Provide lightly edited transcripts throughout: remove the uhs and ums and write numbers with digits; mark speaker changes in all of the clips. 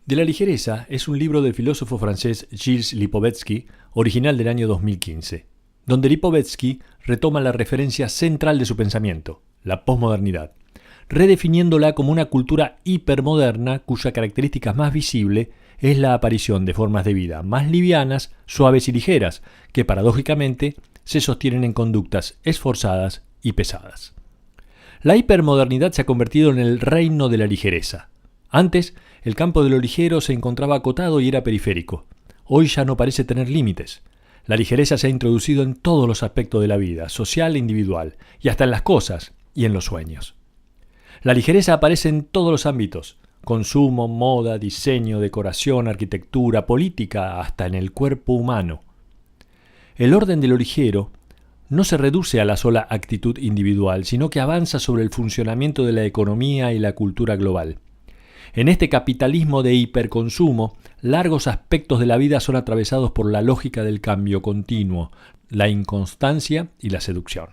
Speaker 1: De la ligereza es un libro del filósofo francés Gilles Lipovetsky, original del año 2015, donde Lipovetsky retoma la referencia central de su pensamiento, la posmodernidad, redefiniéndola como una cultura hipermoderna cuya característica más visible es la aparición de formas de vida más livianas, suaves y ligeras, que paradójicamente se sostienen en conductas esforzadas y pesadas. La hipermodernidad se ha convertido en el reino de la ligereza. Antes, el campo de lo ligero se encontraba acotado y era periférico. Hoy ya no parece tener límites. La ligereza se ha introducido en todos los aspectos de la vida, social e individual, y hasta en las cosas y en los sueños. La ligereza aparece en todos los ámbitos: consumo, moda, diseño, decoración, arquitectura, política, hasta en el cuerpo humano. El orden de lo ligero no se reduce a la sola actitud individual, sino que avanza sobre el funcionamiento de la economía y la cultura global. En este capitalismo de hiperconsumo, largos aspectos de la vida son atravesados por la lógica del cambio continuo, la inconstancia y la seducción.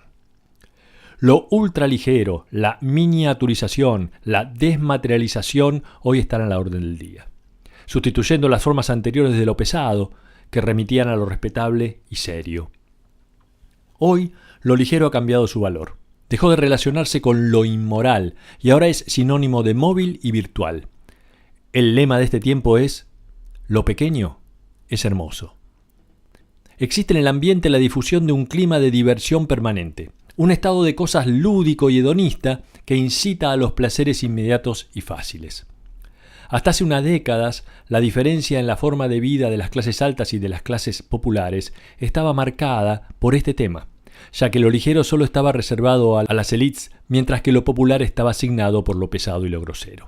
Speaker 1: Lo ultraligero, la miniaturización, la desmaterialización hoy están a la orden del día, sustituyendo las formas anteriores de lo pesado, que remitían a lo respetable y serio. Hoy, lo ligero ha cambiado su valor. Dejó de relacionarse con lo inmoral y ahora es sinónimo de móvil y virtual. El lema de este tiempo es: lo pequeño es hermoso. Existe en el ambiente la difusión de un clima de diversión permanente, un estado de cosas lúdico y hedonista que incita a los placeres inmediatos y fáciles. Hasta hace unas décadas, la diferencia en la forma de vida de las clases altas y de las clases populares estaba marcada por este tema, ya que lo ligero solo estaba reservado a las élites, mientras que lo popular estaba asignado por lo pesado y lo grosero.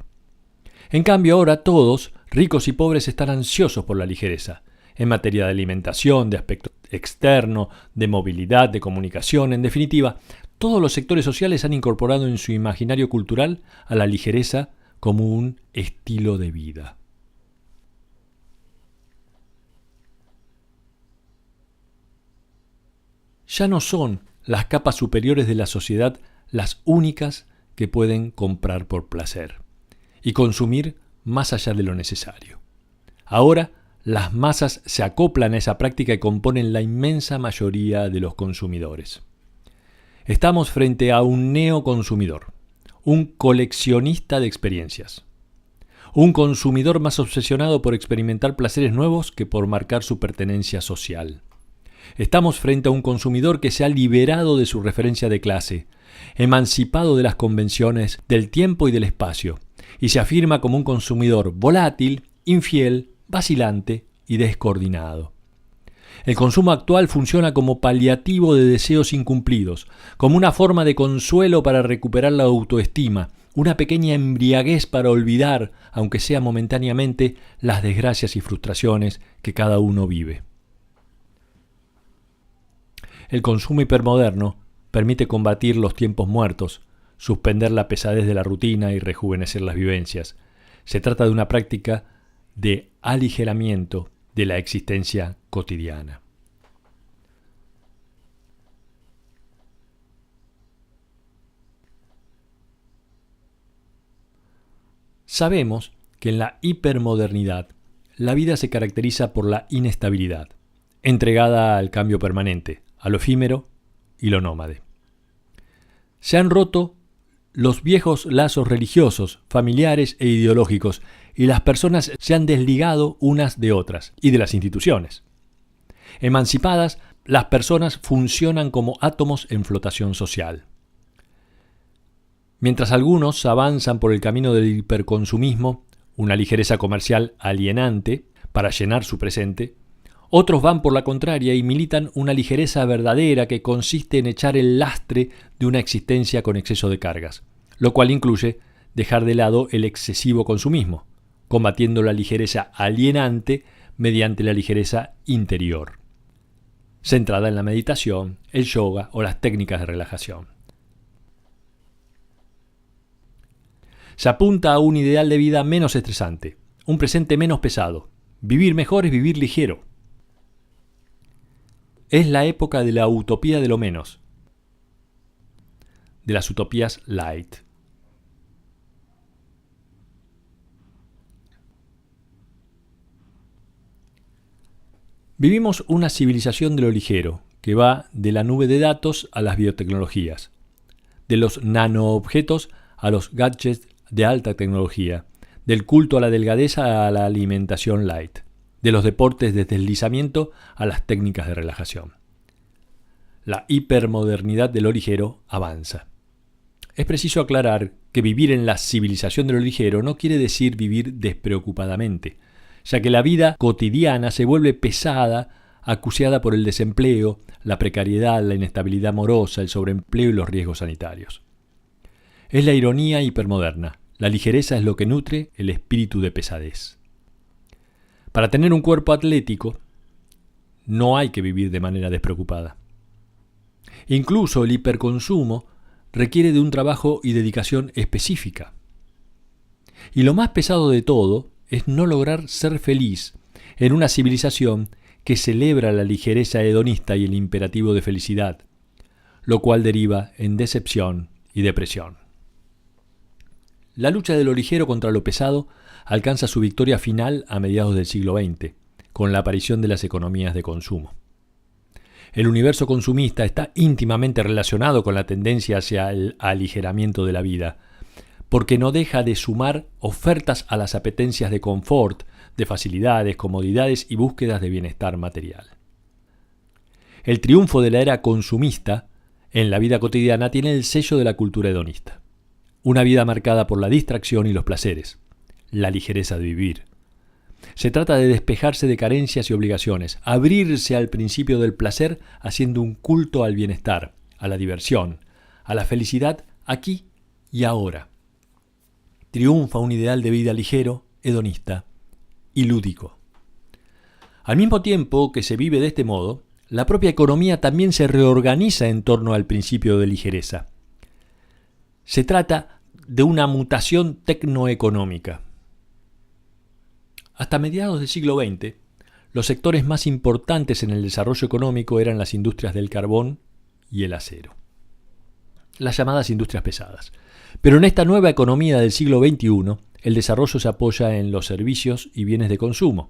Speaker 1: En cambio, ahora todos, ricos y pobres, están ansiosos por la ligereza, en materia de alimentación, de aspecto externo, de movilidad, de comunicación. En definitiva, todos los sectores sociales han incorporado en su imaginario cultural a la ligereza como un estilo de vida. Ya no son las capas superiores de la sociedad las únicas que pueden comprar por placer y consumir más allá de lo necesario. Ahora, las masas se acoplan a esa práctica y componen la inmensa mayoría de los consumidores. Estamos frente a un neoconsumidor, un coleccionista de experiencias, un consumidor más obsesionado por experimentar placeres nuevos que por marcar su pertenencia social. Estamos frente a un consumidor que se ha liberado de su referencia de clase, emancipado de las convenciones del tiempo y del espacio, y se afirma como un consumidor volátil, infiel, vacilante y descoordinado. El consumo actual funciona como paliativo de deseos incumplidos, como una forma de consuelo para recuperar la autoestima, una pequeña embriaguez para olvidar, aunque sea momentáneamente, las desgracias y frustraciones que cada uno vive. El consumo hipermoderno permite combatir los tiempos muertos, suspender la pesadez de la rutina y rejuvenecer las vivencias. Se trata de una práctica de aligeramiento de la existencia cotidiana. Sabemos que en la hipermodernidad la vida se caracteriza por la inestabilidad, entregada al cambio permanente, a lo efímero y lo nómade. Se han roto los viejos lazos religiosos, familiares e ideológicos, y las personas se han desligado unas de otras y de las instituciones. Emancipadas, las personas funcionan como átomos en flotación social. Mientras algunos avanzan por el camino del hiperconsumismo, una ligereza comercial alienante para llenar su presente, otros van por la contraria y militan una ligereza verdadera que consiste en echar el lastre de una existencia con exceso de cargas, lo cual incluye dejar de lado el excesivo consumismo, combatiendo la ligereza alienante mediante la ligereza interior, centrada en la meditación, el yoga o las técnicas de relajación. Se apunta a un ideal de vida menos estresante, un presente menos pesado. Vivir mejor es vivir ligero. Es la época de la utopía de lo menos, de las utopías light. Vivimos una civilización de lo ligero, que va de la nube de datos a las biotecnologías, de los nanoobjetos a los gadgets de alta tecnología, del culto a la delgadez a la alimentación light, de los deportes de deslizamiento a las técnicas de relajación. La hipermodernidad de lo ligero avanza. Es preciso aclarar que vivir en la civilización de lo ligero no quiere decir vivir despreocupadamente, ya que la vida cotidiana se vuelve pesada, acuciada por el desempleo, la precariedad, la inestabilidad amorosa, el sobreempleo y los riesgos sanitarios. Es la ironía hipermoderna. La ligereza es lo que nutre el espíritu de pesadez. Para tener un cuerpo atlético, no hay que vivir de manera despreocupada. Incluso el hiperconsumo requiere de un trabajo y dedicación específica. Y lo más pesado de todo es no lograr ser feliz en una civilización que celebra la ligereza hedonista y el imperativo de felicidad, lo cual deriva en decepción y depresión. La lucha de lo ligero contra lo pesado alcanza su victoria final a mediados del siglo XX, con la aparición de las economías de consumo. El universo consumista está íntimamente relacionado con la tendencia hacia el aligeramiento de la vida, porque no deja de sumar ofertas a las apetencias de confort, de facilidades, comodidades y búsquedas de bienestar material. El triunfo de la era consumista en la vida cotidiana tiene el sello de la cultura hedonista. Una vida marcada por la distracción y los placeres, la ligereza de vivir. Se trata de despejarse de carencias y obligaciones, abrirse al principio del placer haciendo un culto al bienestar, a la diversión, a la felicidad aquí y ahora. Triunfa un ideal de vida ligero, hedonista y lúdico. Al mismo tiempo que se vive de este modo, la propia economía también se reorganiza en torno al principio de ligereza. Se trata de una mutación tecnoeconómica. Hasta mediados del siglo XX, los sectores más importantes en el desarrollo económico eran las industrias del carbón y el acero, las llamadas industrias pesadas. Pero en esta nueva economía del siglo XXI, el desarrollo se apoya en los servicios y bienes de consumo,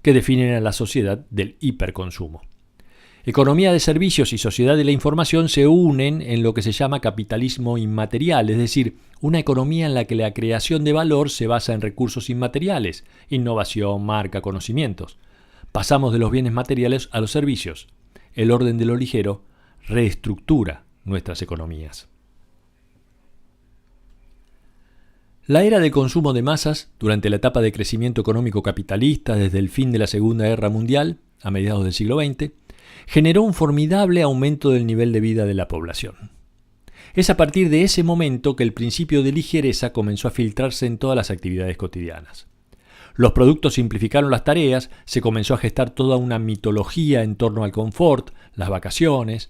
Speaker 1: que definen a la sociedad del hiperconsumo. Economía de servicios y sociedad de la información se unen en lo que se llama capitalismo inmaterial, es decir, una economía en la que la creación de valor se basa en recursos inmateriales, innovación, marca, conocimientos. Pasamos de los bienes materiales a los servicios. El orden de lo ligero reestructura nuestras economías. La era del consumo de masas, durante la etapa de crecimiento económico capitalista desde el fin de la Segunda Guerra Mundial, a mediados del siglo XX, generó un formidable aumento del nivel de vida de la población. Es a partir de ese momento que el principio de ligereza comenzó a filtrarse en todas las actividades cotidianas. Los productos simplificaron las tareas, se comenzó a gestar toda una mitología en torno al confort, las vacaciones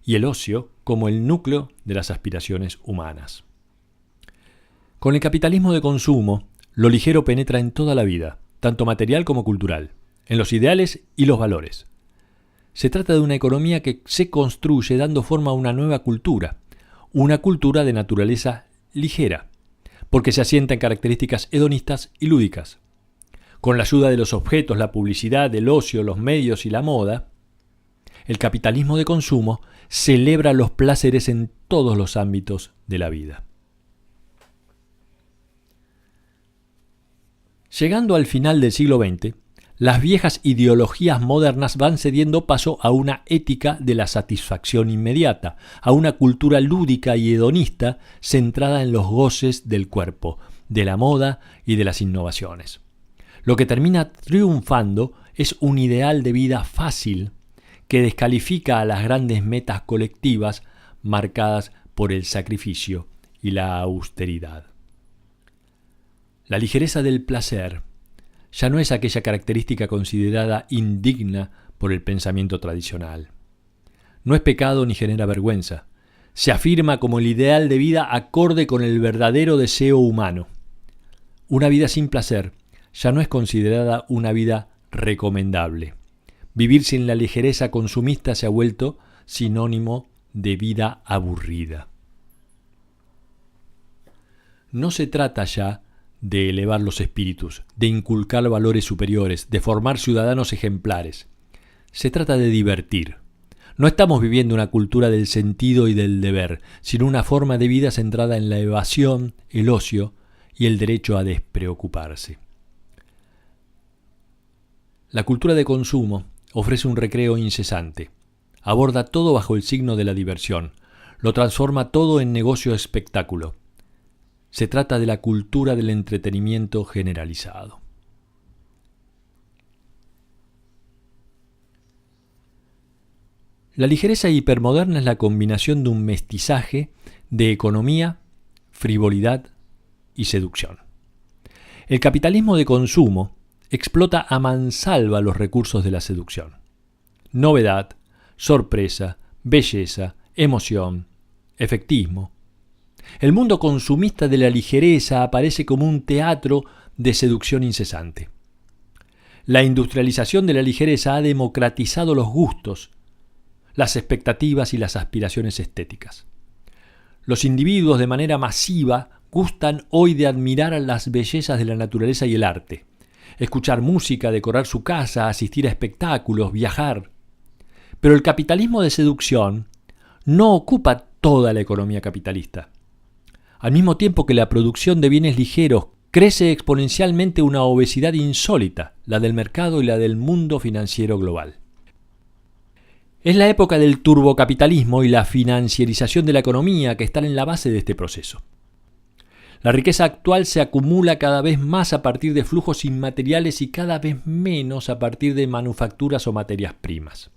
Speaker 1: y el ocio como el núcleo de las aspiraciones humanas. Con el capitalismo de consumo, lo ligero penetra en toda la vida, tanto material como cultural, en los ideales y los valores. Se trata de una economía que se construye dando forma a una nueva cultura, una cultura de naturaleza ligera, porque se asienta en características hedonistas y lúdicas. Con la ayuda de los objetos, la publicidad, el ocio, los medios y la moda, el capitalismo de consumo celebra los placeres en todos los ámbitos de la vida. Llegando al final del siglo XX, las viejas ideologías modernas van cediendo paso a una ética de la satisfacción inmediata, a una cultura lúdica y hedonista centrada en los goces del cuerpo, de la moda y de las innovaciones. Lo que termina triunfando es un ideal de vida fácil que descalifica a las grandes metas colectivas marcadas por el sacrificio y la austeridad. La ligereza del placer ya no es aquella característica considerada indigna por el pensamiento tradicional. No es pecado ni genera vergüenza. Se afirma como el ideal de vida acorde con el verdadero deseo humano. Una vida sin placer ya no es considerada una vida recomendable. Vivir sin la ligereza consumista se ha vuelto sinónimo de vida aburrida. No se trata ya de elevar los espíritus, de inculcar valores superiores, de formar ciudadanos ejemplares. Se trata de divertir. No estamos viviendo una cultura del sentido y del deber, sino una forma de vida centrada en la evasión, el ocio y el derecho a despreocuparse. La cultura de consumo ofrece un recreo incesante. Aborda todo bajo el signo de la diversión. Lo transforma todo en negocio espectáculo. Se trata de la cultura del entretenimiento generalizado. La ligereza hipermoderna es la combinación de un mestizaje de economía, frivolidad y seducción. El capitalismo de consumo explota a mansalva los recursos de la seducción. Novedad, sorpresa, belleza, emoción, efectismo. El mundo consumista de la ligereza aparece como un teatro de seducción incesante. La industrialización de la ligereza ha democratizado los gustos, las expectativas y las aspiraciones estéticas. Los individuos de manera masiva gustan hoy de admirar las bellezas de la naturaleza y el arte, escuchar música, decorar su casa, asistir a espectáculos, viajar. Pero el capitalismo de seducción no ocupa toda la economía capitalista. Al mismo tiempo que la producción de bienes ligeros crece exponencialmente una obesidad insólita, la del mercado y la del mundo financiero global. Es la época del turbocapitalismo y la financiarización de la economía que están en la base de este proceso. La riqueza actual se acumula cada vez más a partir de flujos inmateriales y cada vez menos a partir de manufacturas o materias primas.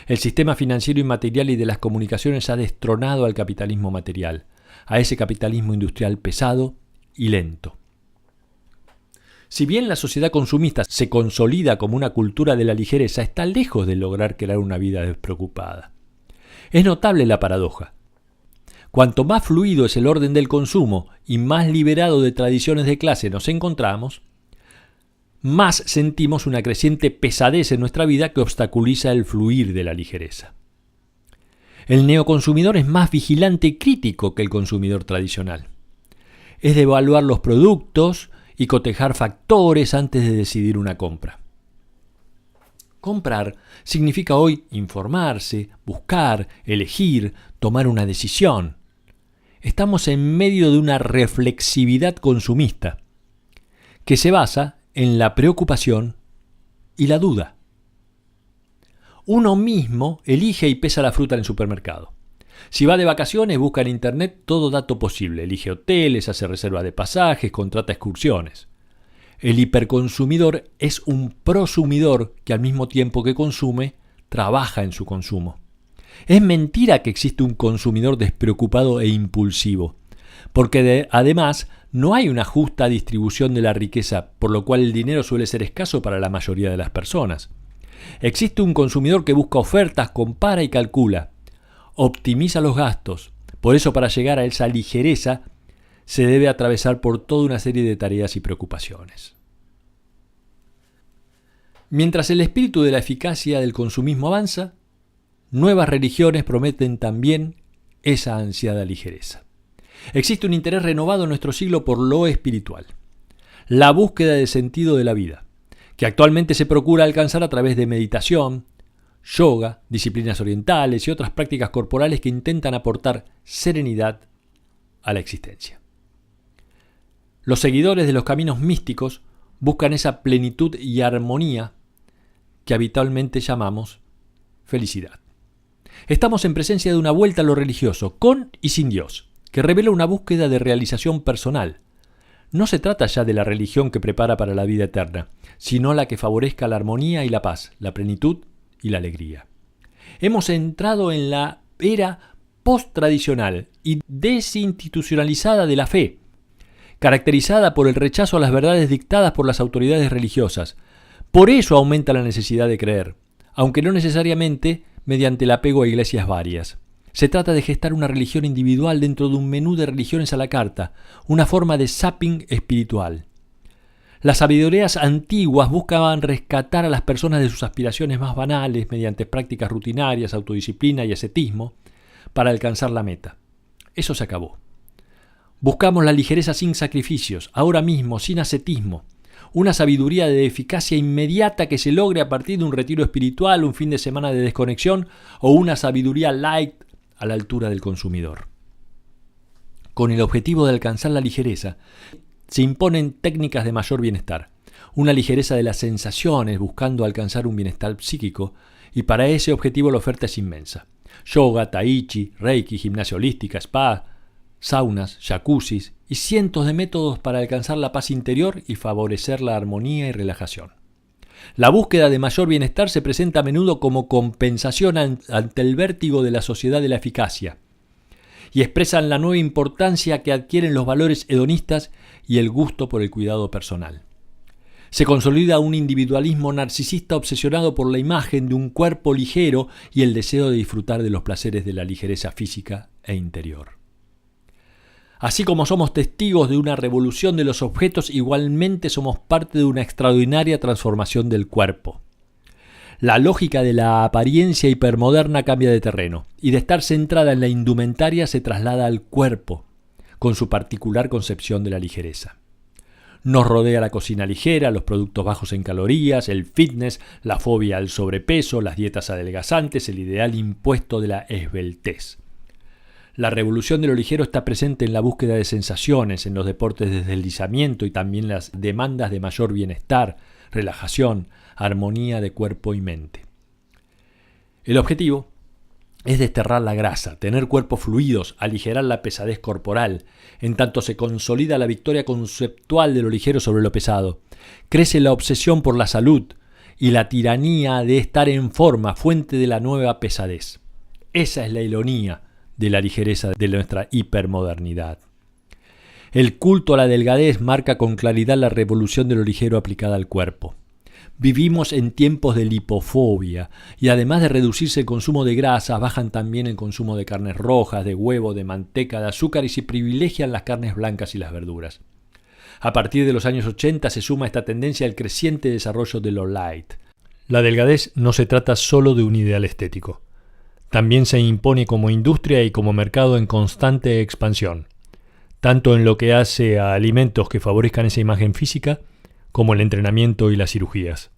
Speaker 1: El sistema financiero inmaterial y de las comunicaciones ha destronado al capitalismo material, a ese capitalismo industrial pesado y lento. Si bien la sociedad consumista se consolida como una cultura de la ligereza, está lejos de lograr crear una vida despreocupada. Es notable la paradoja. Cuanto más fluido es el orden del consumo y más liberado de tradiciones de clase nos encontramos, más sentimos una creciente pesadez en nuestra vida que obstaculiza el fluir de la ligereza. El neoconsumidor es más vigilante y crítico que el consumidor tradicional. Es de evaluar los productos y cotejar factores antes de decidir una compra. Comprar significa hoy informarse, buscar, elegir, tomar una decisión. Estamos en medio de una reflexividad consumista que se basa en la preocupación y la duda. Uno mismo elige y pesa la fruta en el supermercado. Si va de vacaciones, busca en internet todo dato posible. Elige hoteles, hace reserva de pasajes, contrata excursiones. El hiperconsumidor es un prosumidor que al mismo tiempo que consume, trabaja en su consumo. Es mentira que existe un consumidor despreocupado e impulsivo, porque además no hay una justa distribución de la riqueza, por lo cual el dinero suele ser escaso para la mayoría de las personas. Existe un consumidor que busca ofertas, compara y calcula. Optimiza los gastos. Por eso, para llegar a esa ligereza, se debe atravesar por toda una serie de tareas y preocupaciones. Mientras el espíritu de la eficacia del consumismo avanza, nuevas religiones prometen también esa ansiada ligereza. Existe un interés renovado en nuestro siglo por lo espiritual, la búsqueda de sentido de la vida, que actualmente se procura alcanzar a través de meditación, yoga, disciplinas orientales y otras prácticas corporales que intentan aportar serenidad a la existencia. Los seguidores de los caminos místicos buscan esa plenitud y armonía que habitualmente llamamos felicidad. Estamos en presencia de una vuelta a lo religioso, con y sin Dios, que revela una búsqueda de realización personal. No se trata ya de la religión que prepara para la vida eterna, sino la que favorezca la armonía y la paz, la plenitud y la alegría. Hemos entrado en la era post-tradicional y desinstitucionalizada de la fe, caracterizada por el rechazo a las verdades dictadas por las autoridades religiosas. Por eso aumenta la necesidad de creer, aunque no necesariamente mediante el apego a iglesias varias. Se trata de gestar una religión individual dentro de un menú de religiones a la carta, una forma de zapping espiritual. Las sabidurías antiguas buscaban rescatar a las personas de sus aspiraciones más banales mediante prácticas rutinarias, autodisciplina y ascetismo para alcanzar la meta. Eso se acabó. Buscamos la ligereza sin sacrificios, ahora mismo, sin ascetismo. Una sabiduría de eficacia inmediata que se logre a partir de un retiro espiritual, un fin de semana de desconexión o una sabiduría light a la altura del consumidor. Con el objetivo de alcanzar la ligereza, se imponen técnicas de mayor bienestar. Una ligereza de las sensaciones buscando alcanzar un bienestar psíquico, y para ese objetivo la oferta es inmensa. Yoga, tai chi, reiki, gimnasia holística, spa, saunas, jacuzzis y cientos de métodos para alcanzar la paz interior y favorecer la armonía y relajación. La búsqueda de mayor bienestar se presenta a menudo como compensación ante el vértigo de la sociedad de la eficacia y expresan la nueva importancia que adquieren los valores hedonistas y el gusto por el cuidado personal. Se consolida un individualismo narcisista obsesionado por la imagen de un cuerpo ligero y el deseo de disfrutar de los placeres de la ligereza física e interior. Así como somos testigos de una revolución de los objetos, igualmente somos parte de una extraordinaria transformación del cuerpo. La lógica de la apariencia hipermoderna cambia de terreno, y de estar centrada en la indumentaria se traslada al cuerpo, con su particular concepción de la ligereza. Nos rodea la cocina ligera, los productos bajos en calorías, el fitness, la fobia al sobrepeso, las dietas adelgazantes, el ideal impuesto de la esbeltez. La revolución de lo ligero está presente en la búsqueda de sensaciones, en los deportes de deslizamiento y también las demandas de mayor bienestar, relajación, armonía de cuerpo y mente. El objetivo es desterrar la grasa, tener cuerpos fluidos, aligerar la pesadez corporal, en tanto se consolida la victoria conceptual de lo ligero sobre lo pesado. Crece la obsesión por la salud y la tiranía de estar en forma, fuente de la nueva pesadez. Esa es la ironía de la ligereza de nuestra hipermodernidad. El culto a la delgadez marca con claridad la revolución de lo ligero aplicada al cuerpo. Vivimos en tiempos de lipofobia y además de reducirse el consumo de grasa, bajan también el consumo de carnes rojas, de huevo, de manteca, de azúcar y se privilegian las carnes blancas y las verduras. A partir de los años 80 se suma a esta tendencia el creciente desarrollo de lo light. La delgadez no se trata solo de un ideal estético. También se impone como industria y como mercado en constante expansión, tanto en lo que hace a alimentos que favorezcan esa imagen física, como el entrenamiento y las cirugías.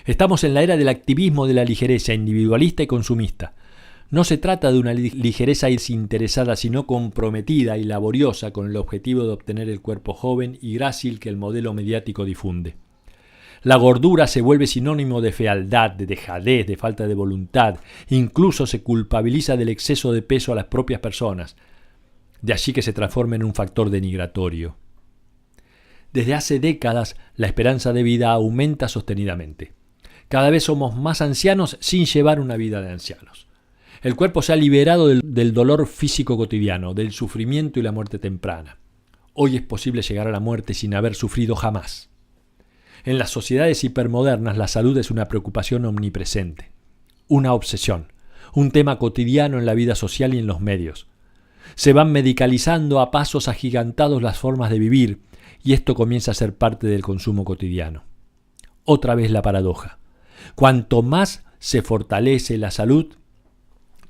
Speaker 1: Estamos en la era del activismo de la ligereza individualista y consumista. No se trata de una ligereza desinteresada, sino comprometida y laboriosa con el objetivo de obtener el cuerpo joven y grácil que el modelo mediático difunde. La gordura se vuelve sinónimo de fealdad, de dejadez, de falta de voluntad. Incluso se culpabiliza del exceso de peso a las propias personas. De allí que se transforma en un factor denigratorio. Desde hace décadas, la esperanza de vida aumenta sostenidamente. Cada vez somos más ancianos sin llevar una vida de ancianos. El cuerpo se ha liberado del dolor físico cotidiano, del sufrimiento y la muerte temprana. Hoy es posible llegar a la muerte sin haber sufrido jamás. En las sociedades hipermodernas, la salud es una preocupación omnipresente, una obsesión, un tema cotidiano en la vida social y en los medios. Se van medicalizando a pasos agigantados las formas de vivir, y esto comienza a ser parte del consumo cotidiano. Otra vez la paradoja. Cuanto más se fortalece la salud,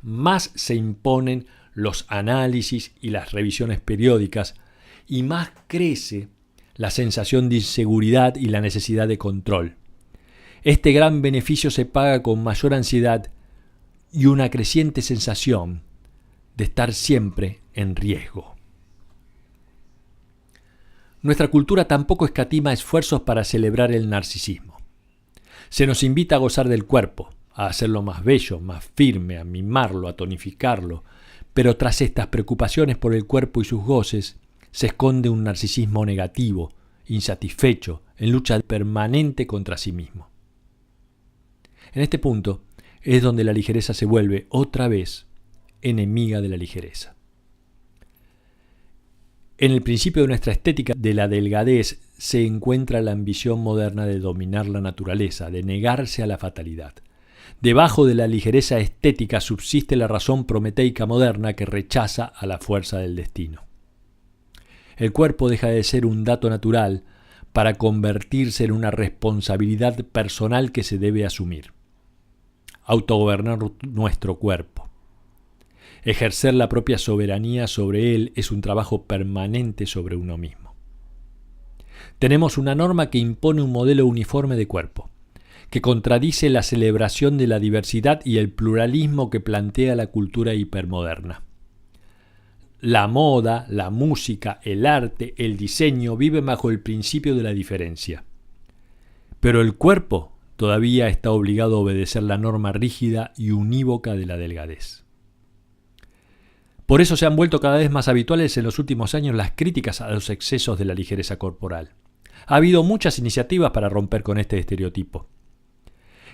Speaker 1: más se imponen los análisis y las revisiones periódicas, y más crece la sensación de inseguridad y la necesidad de control. Este gran beneficio se paga con mayor ansiedad y una creciente sensación de estar siempre en riesgo. Nuestra cultura tampoco escatima esfuerzos para celebrar el narcisismo. Se nos invita a gozar del cuerpo, a hacerlo más bello, más firme, a mimarlo, a tonificarlo, pero tras estas preocupaciones por el cuerpo y sus goces, se esconde un narcisismo negativo, insatisfecho, en lucha permanente contra sí mismo. En este punto es donde la ligereza se vuelve otra vez enemiga de la ligereza. En el principio de nuestra estética de la delgadez se encuentra la ambición moderna de dominar la naturaleza, de negarse a la fatalidad. Debajo de la ligereza estética subsiste la razón prometeica moderna que rechaza a la fuerza del destino. El cuerpo deja de ser un dato natural para convertirse en una responsabilidad personal que se debe asumir. Autogobernar nuestro cuerpo. Ejercer la propia soberanía sobre él es un trabajo permanente sobre uno mismo. Tenemos una norma que impone un modelo uniforme de cuerpo, que contradice la celebración de la diversidad y el pluralismo que plantea la cultura hipermoderna. La moda, la música, el arte, el diseño viven bajo el principio de la diferencia. Pero el cuerpo todavía está obligado a obedecer la norma rígida y unívoca de la delgadez. Por eso se han vuelto cada vez más habituales en los últimos años las críticas a los excesos de la ligereza corporal. Ha habido muchas iniciativas para romper con este estereotipo.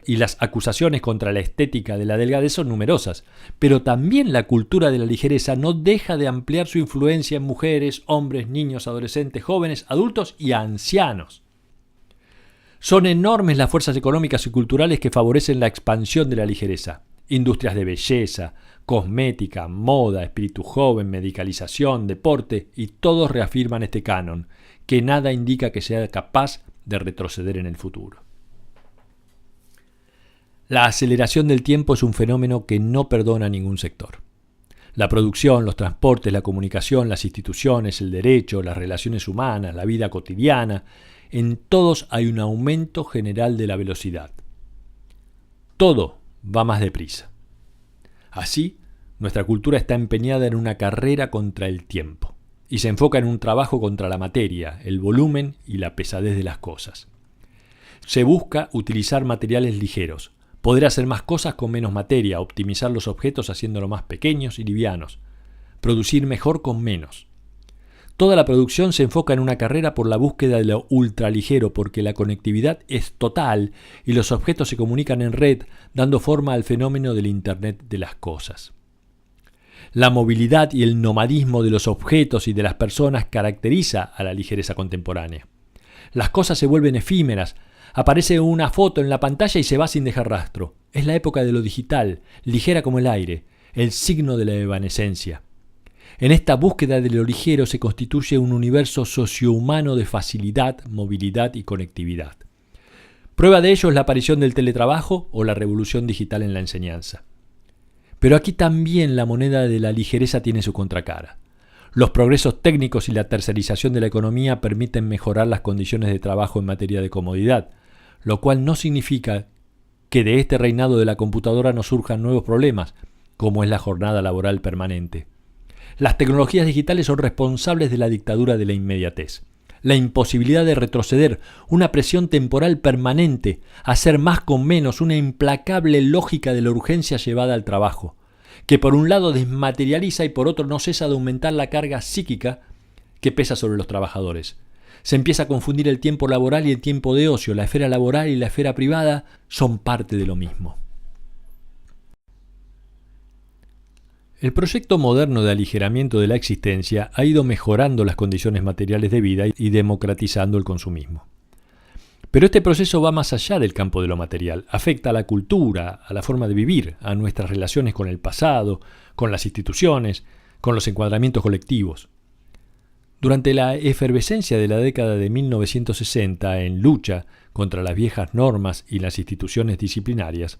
Speaker 1: Y las acusaciones contra la estética de la delgadez son numerosas, pero también la cultura de la ligereza no deja de ampliar su influencia en mujeres, hombres, niños, adolescentes, jóvenes, adultos y ancianos. Son enormes las fuerzas económicas y culturales que favorecen la expansión de la ligereza. Industrias de belleza, cosmética, moda, espíritu joven, medicalización, deporte, y todos reafirman este canon, que nada indica que sea capaz de retroceder en el futuro. La aceleración del tiempo es un fenómeno que no perdona a ningún sector. La producción, los transportes, la comunicación, las instituciones, el derecho, las relaciones humanas, la vida cotidiana, en todos hay un aumento general de la velocidad. Todo va más deprisa. Así, nuestra cultura está empeñada en una carrera contra el tiempo y se enfoca en un trabajo contra la materia, el volumen y la pesadez de las cosas. Se busca utilizar materiales ligeros, poder hacer más cosas con menos materia, optimizar los objetos haciéndolos más pequeños y livianos, producir mejor con menos. Toda la producción se enfoca en una carrera por la búsqueda de lo ultraligero, porque la conectividad es total y los objetos se comunican en red, dando forma al fenómeno del Internet de las cosas. La movilidad y el nomadismo de los objetos y de las personas caracteriza a la ligereza contemporánea. Las cosas se vuelven efímeras. Aparece una foto en la pantalla y se va sin dejar rastro. Es la época de lo digital, ligera como el aire, el signo de la evanescencia. En esta búsqueda de lo ligero se constituye un universo sociohumano de facilidad, movilidad y conectividad. Prueba de ello es la aparición del teletrabajo o la revolución digital en la enseñanza. Pero aquí también la moneda de la ligereza tiene su contracara. Los progresos técnicos y la tercerización de la economía permiten mejorar las condiciones de trabajo en materia de comodidad, lo cual no significa que de este reinado de la computadora no surjan nuevos problemas, como es la jornada laboral permanente. Las tecnologías digitales son responsables de la dictadura de la inmediatez, la imposibilidad de retroceder, una presión temporal permanente, hacer más con menos, una implacable lógica de la urgencia llevada al trabajo, que por un lado desmaterializa y por otro no cesa de aumentar la carga psíquica que pesa sobre los trabajadores. Se empieza a confundir el tiempo laboral y el tiempo de ocio. La esfera laboral y la esfera privada son parte de lo mismo. El proyecto moderno de aligeramiento de la existencia ha ido mejorando las condiciones materiales de vida y democratizando el consumismo. Pero este proceso va más allá del campo de lo material, afecta a la cultura, a la forma de vivir, a nuestras relaciones con el pasado, con las instituciones, con los encuadramientos colectivos. Durante la efervescencia de la década de 1960 en lucha contra las viejas normas y las instituciones disciplinarias,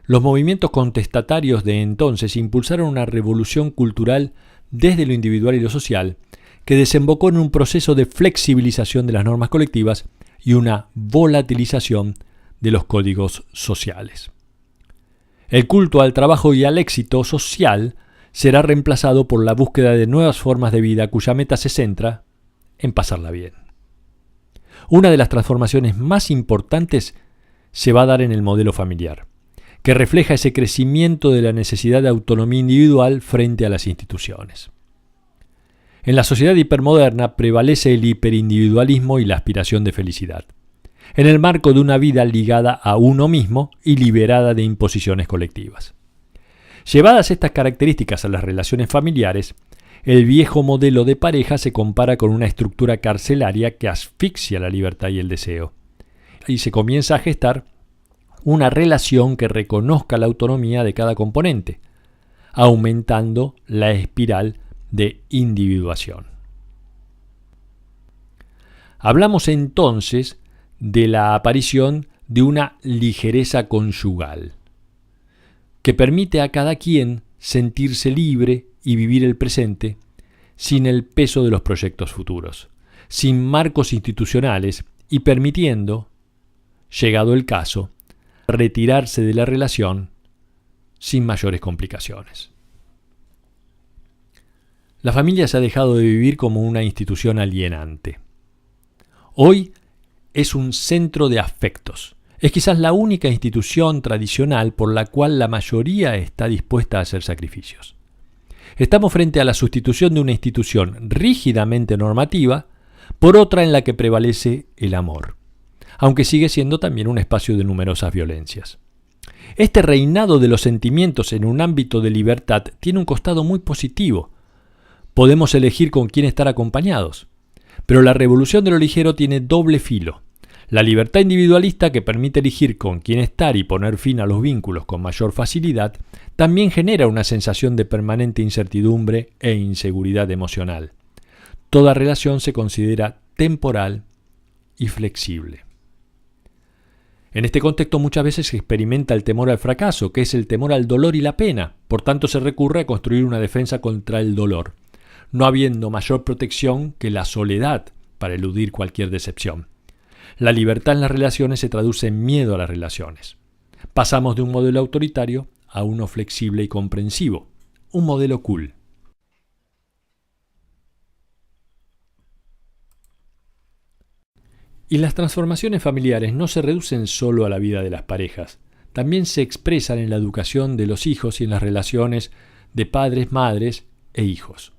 Speaker 1: los movimientos contestatarios de entonces impulsaron una revolución cultural desde lo individual y lo social que desembocó en un proceso de flexibilización de las normas colectivas y una volatilización de los códigos sociales. El culto al trabajo y al éxito social será reemplazado por la búsqueda de nuevas formas de vida cuya meta se centra en pasarla bien. Una de las transformaciones más importantes se va a dar en el modelo familiar, que refleja ese crecimiento de la necesidad de autonomía individual frente a las instituciones. En la sociedad hipermoderna prevalece el hiperindividualismo y la aspiración de felicidad, en el marco de una vida ligada a uno mismo y liberada de imposiciones colectivas. Llevadas estas características a las relaciones familiares, el viejo modelo de pareja se compara con una estructura carcelaria que asfixia la libertad y el deseo, y se comienza a gestar una relación que reconozca la autonomía de cada componente, aumentando la espiral de individuación. Hablamos entonces de la aparición de una ligereza conyugal, que permite a cada quien sentirse libre y vivir el presente sin el peso de los proyectos futuros, sin marcos institucionales y permitiendo, llegado el caso, retirarse de la relación sin mayores complicaciones. La familia se ha dejado de vivir como una institución alienante. Hoy es un centro de afectos. Es quizás la única institución tradicional por la cual la mayoría está dispuesta a hacer sacrificios. Estamos frente a la sustitución de una institución rígidamente normativa por otra en la que prevalece el amor, aunque sigue siendo también un espacio de numerosas violencias. Este reinado de los sentimientos en un ámbito de libertad tiene un costado muy positivo. Podemos elegir con quién estar acompañados, pero la revolución de lo ligero tiene doble filo. La libertad individualista, que permite elegir con quién estar y poner fin a los vínculos con mayor facilidad, también genera una sensación de permanente incertidumbre e inseguridad emocional. Toda relación se considera temporal y flexible. En este contexto muchas veces se experimenta el temor al fracaso, que es el temor al dolor y la pena. Por tanto, se recurre a construir una defensa contra el dolor, no habiendo mayor protección que la soledad para eludir cualquier decepción. La libertad en las relaciones se traduce en miedo a las relaciones. Pasamos de un modelo autoritario a uno flexible y comprensivo, un modelo cool. Y las transformaciones familiares no se reducen solo a la vida de las parejas, también se expresan en la educación de los hijos y en las relaciones de padres, madres e hijos.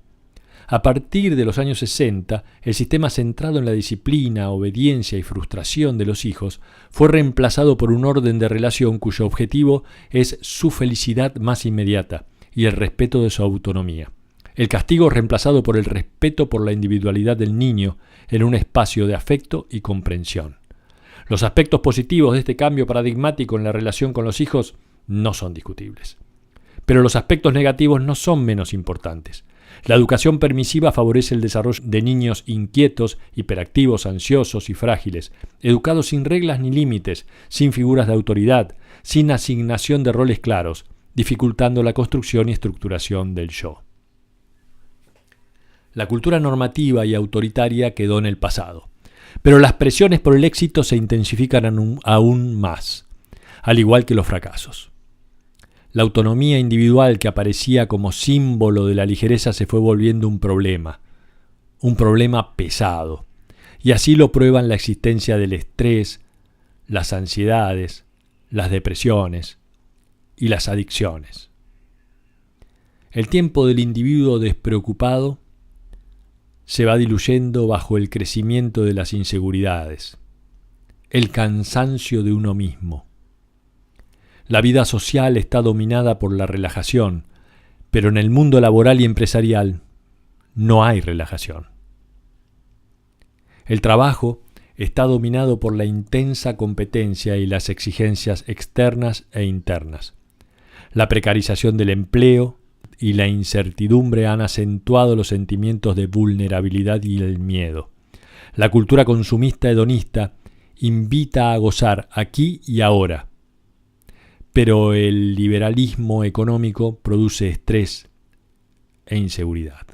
Speaker 1: A partir de los años 60, el sistema centrado en la disciplina, obediencia y frustración de los hijos fue reemplazado por un orden de relación cuyo objetivo es su felicidad más inmediata y el respeto de su autonomía. El castigo reemplazado por el respeto por la individualidad del niño en un espacio de afecto y comprensión. Los aspectos positivos de este cambio paradigmático en la relación con los hijos no son discutibles. Pero los aspectos negativos no son menos importantes. La educación permisiva favorece el desarrollo de niños inquietos, hiperactivos, ansiosos y frágiles, educados sin reglas ni límites, sin figuras de autoridad, sin asignación de roles claros, dificultando la construcción y estructuración del yo. La cultura normativa y autoritaria quedó en el pasado, pero las presiones por el éxito se intensifican aún más, al igual que los fracasos. La autonomía individual que aparecía como símbolo de la ligereza se fue volviendo un problema pesado. Y así lo prueban la existencia del estrés, las ansiedades, las depresiones y las adicciones. El tiempo del individuo despreocupado se va diluyendo bajo el crecimiento de las inseguridades, el cansancio de uno mismo. La vida social está dominada por la relajación, pero en el mundo laboral y empresarial no hay relajación. El trabajo está dominado por la intensa competencia y las exigencias externas e internas. La precarización del empleo y la incertidumbre han acentuado los sentimientos de vulnerabilidad y el miedo. La cultura consumista hedonista invita a gozar aquí y ahora, pero el liberalismo económico produce estrés e inseguridad.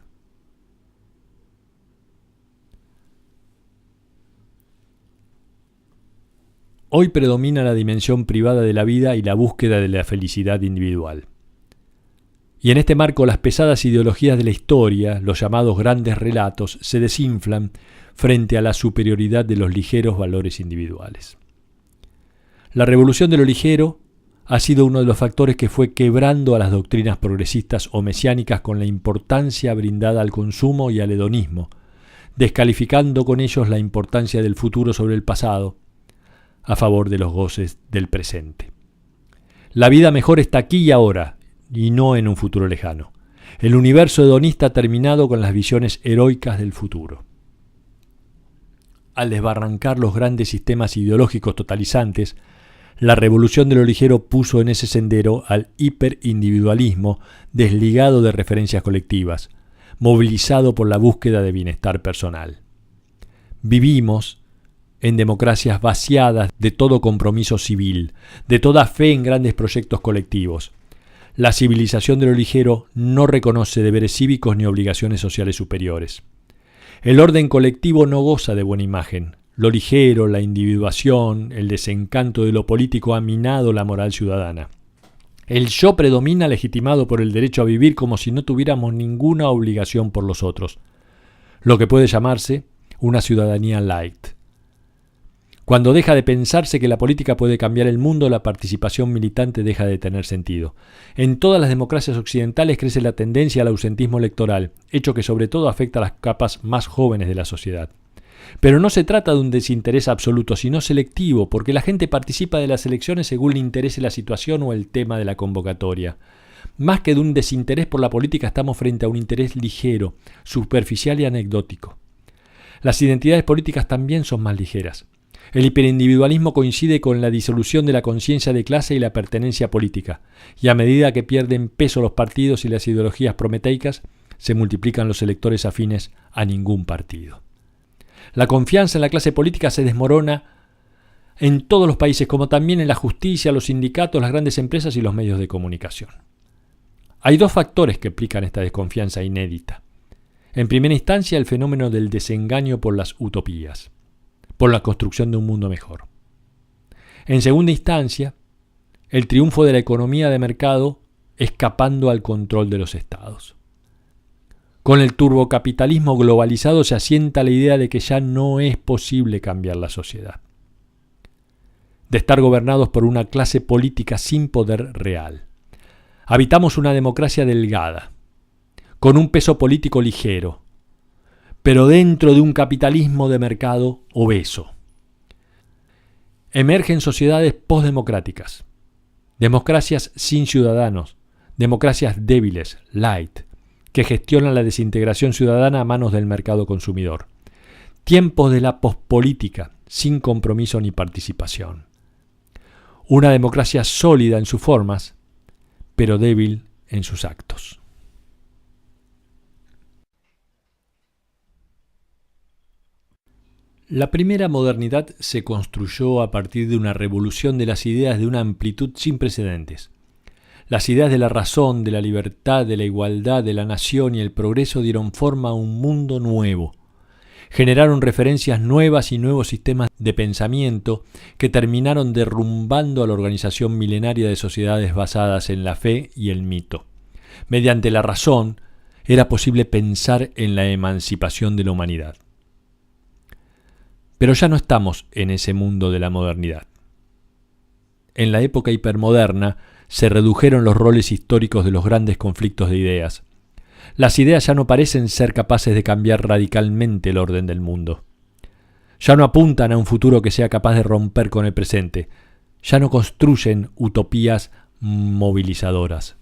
Speaker 1: Hoy predomina la dimensión privada de la vida y la búsqueda de la felicidad individual. Y en este marco las pesadas ideologías de la historia, los llamados grandes relatos, se desinflan frente a la superioridad de los ligeros valores individuales. La revolución de lo ligero ha sido uno de los factores que fue quebrando a las doctrinas progresistas o mesiánicas con la importancia brindada al consumo y al hedonismo, descalificando con ellos la importancia del futuro sobre el pasado, a favor de los goces del presente. La vida mejor está aquí y ahora, y no en un futuro lejano. El universo hedonista ha terminado con las visiones heroicas del futuro. Al desbarrancar los grandes sistemas ideológicos totalizantes, la revolución de lo ligero puso en ese sendero al hiperindividualismo desligado de referencias colectivas, movilizado por la búsqueda de bienestar personal. Vivimos en democracias vaciadas de todo compromiso civil, de toda fe en grandes proyectos colectivos. La civilización de lo ligero no reconoce deberes cívicos ni obligaciones sociales superiores. El orden colectivo no goza de buena imagen. Lo ligero, la individuación, el desencanto de lo político ha minado la moral ciudadana. El yo predomina legitimado por el derecho a vivir como si no tuviéramos ninguna obligación por los otros. Lo que puede llamarse una ciudadanía light. Cuando deja de pensarse que la política puede cambiar el mundo, la participación militante deja de tener sentido. En todas las democracias occidentales crece la tendencia al ausentismo electoral, hecho que sobre todo afecta a las capas más jóvenes de la sociedad. Pero no se trata de un desinterés absoluto, sino selectivo, porque la gente participa de las elecciones según le interese la situación o el tema de la convocatoria. Más que de un desinterés por la política, estamos frente a un interés ligero, superficial y anecdótico. Las identidades políticas también son más ligeras. El hiperindividualismo coincide con la disolución de la conciencia de clase y la pertenencia política, y a medida que pierden peso los partidos y las ideologías prometeicas, se multiplican los electores afines a ningún partido. La confianza en la clase política se desmorona en todos los países, como también en la justicia, los sindicatos, las grandes empresas y los medios de comunicación. Hay dos factores que explican esta desconfianza inédita. En primera instancia, el fenómeno del desengaño por las utopías, por la construcción de un mundo mejor. En segunda instancia, el triunfo de la economía de mercado escapando al control de los estados. Con el turbocapitalismo globalizado se asienta la idea de que ya no es posible cambiar la sociedad, de estar gobernados por una clase política sin poder real. Habitamos una democracia delgada, con un peso político ligero, pero dentro de un capitalismo de mercado obeso. Emergen sociedades postdemocráticas, democracias sin ciudadanos, democracias débiles, light, que gestionan la desintegración ciudadana a manos del mercado consumidor. Tiempos de la pospolítica, sin compromiso ni participación. Una democracia sólida en sus formas, pero débil en sus actos. La primera modernidad se construyó a partir de una revolución de las ideas de una amplitud sin precedentes. Las ideas de la razón, de la libertad, de la igualdad, de la nación y el progreso dieron forma a un mundo nuevo. Generaron referencias nuevas y nuevos sistemas de pensamiento que terminaron derrumbando a la organización milenaria de sociedades basadas en la fe y el mito. Mediante la razón era posible pensar en la emancipación de la humanidad. Pero ya no estamos en ese mundo de la modernidad. En la época hipermoderna se redujeron los roles históricos de los grandes conflictos de ideas. Las ideas ya no parecen ser capaces de cambiar radicalmente el orden del mundo. Ya no apuntan a un futuro que sea capaz de romper con el presente. Ya no construyen utopías movilizadoras.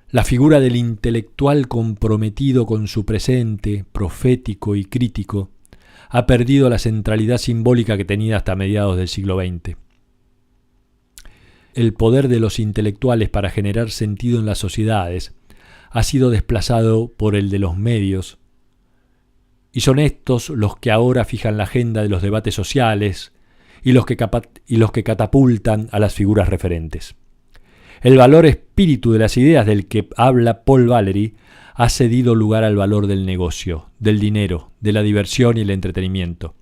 Speaker 1: La figura del intelectual comprometido con su presente, profético y crítico, ha perdido la centralidad simbólica que tenía hasta mediados del siglo XX. El poder de los intelectuales para generar sentido en las sociedades ha sido desplazado por el de los medios, y son estos los que ahora fijan la agenda de los debates sociales y los que catapultan a las figuras referentes. El valor espíritu de las ideas del que habla Paul Valéry ha cedido lugar al valor del negocio, del dinero, de la diversión y el entretenimiento.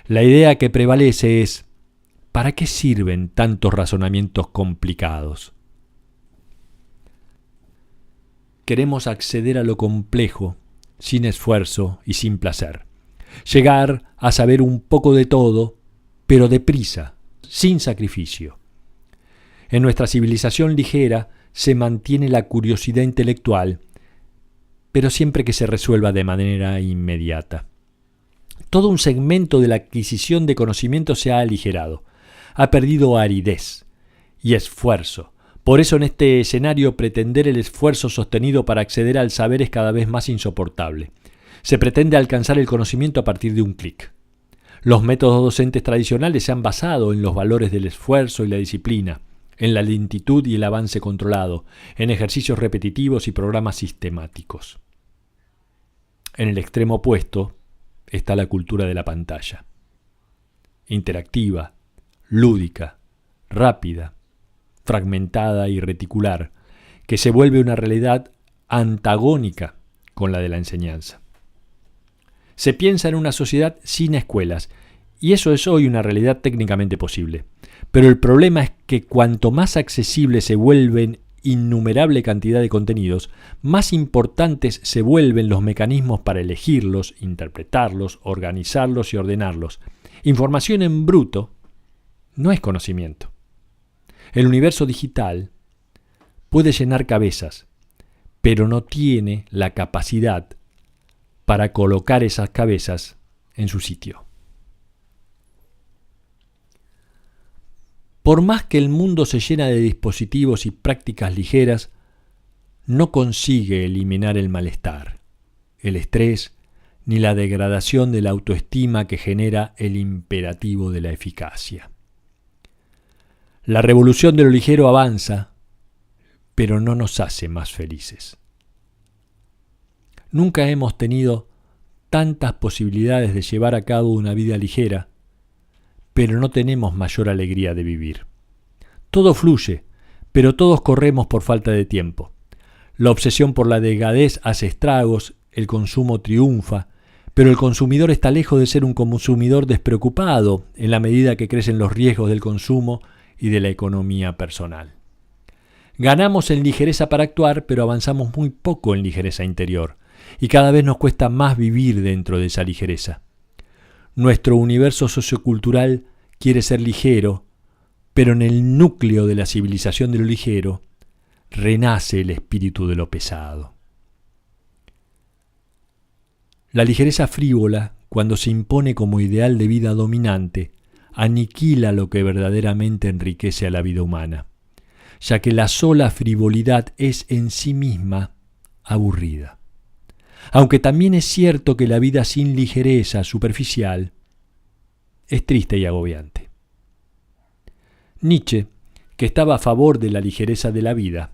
Speaker 1: La idea que prevalece es: ¿para qué sirven tantos razonamientos complicados? Queremos acceder a lo complejo, sin esfuerzo y sin placer. Llegar a saber un poco de todo, pero deprisa, sin sacrificio. En nuestra civilización ligera se mantiene la curiosidad intelectual, pero siempre que se resuelva de manera inmediata. Todo un segmento de la adquisición de conocimiento se ha aligerado, ha perdido aridez y esfuerzo. Por eso en este escenario pretender el esfuerzo sostenido para acceder al saber es cada vez más insoportable. Se pretende alcanzar el conocimiento a partir de un clic. Los métodos docentes tradicionales se han basado en los valores del esfuerzo y la disciplina, en la lentitud y el avance controlado, en ejercicios repetitivos y programas sistemáticos. En el extremo opuesto está la cultura de la pantalla. Interactiva, lúdica, rápida, fragmentada y reticular, que se vuelve una realidad antagónica con la de la enseñanza. Se piensa en una sociedad sin escuelas, y eso es hoy una realidad técnicamente posible. Pero el problema es que cuanto más accesibles se vuelven innumerable cantidad de contenidos, más importantes se vuelven los mecanismos para elegirlos, interpretarlos, organizarlos y ordenarlos. Información en bruto no es conocimiento. El universo digital puede llenar cabezas, pero no tiene la capacidad para colocar esas cabezas en su sitio. Por más que el mundo se llena de dispositivos y prácticas ligeras, no consigue eliminar el malestar, el estrés, ni la degradación de la autoestima que genera el imperativo de la eficacia. La revolución de lo ligero avanza, pero no nos hace más felices. Nunca hemos tenido tantas posibilidades de llevar a cabo una vida ligera, pero no tenemos mayor alegría de vivir. Todo fluye, pero todos corremos por falta de tiempo. La obsesión por la delgadez hace estragos, el consumo triunfa, pero el consumidor está lejos de ser un consumidor despreocupado en la medida que crecen los riesgos del consumo y de la economía personal. Ganamos en ligereza para actuar, pero avanzamos muy poco en ligereza interior, y cada vez nos cuesta más vivir dentro de esa ligereza. Nuestro universo sociocultural quiere ser ligero, pero en el núcleo de la civilización de lo ligero renace el espíritu de lo pesado. La ligereza frívola, cuando se impone como ideal de vida dominante, aniquila lo que verdaderamente enriquece a la vida humana, ya que la sola frivolidad es en sí misma aburrida. Aunque también es cierto que la vida sin ligereza superficial es triste y agobiante. Nietzsche, que estaba a favor de la ligereza de la vida,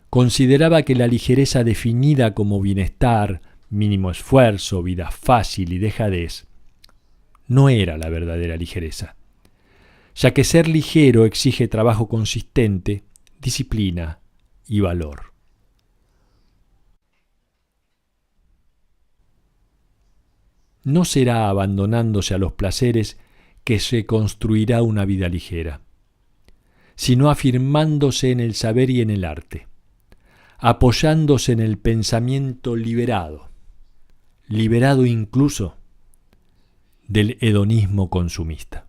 Speaker 1: consideraba que la ligereza definida como bienestar, mínimo esfuerzo, vida fácil y dejadez, no era la verdadera ligereza, ya que ser ligero exige trabajo consistente, disciplina y valor. No será abandonándose a los placeres que se construirá una vida ligera, sino afirmándose en el saber y en el arte, apoyándose en el pensamiento liberado incluso del hedonismo consumista.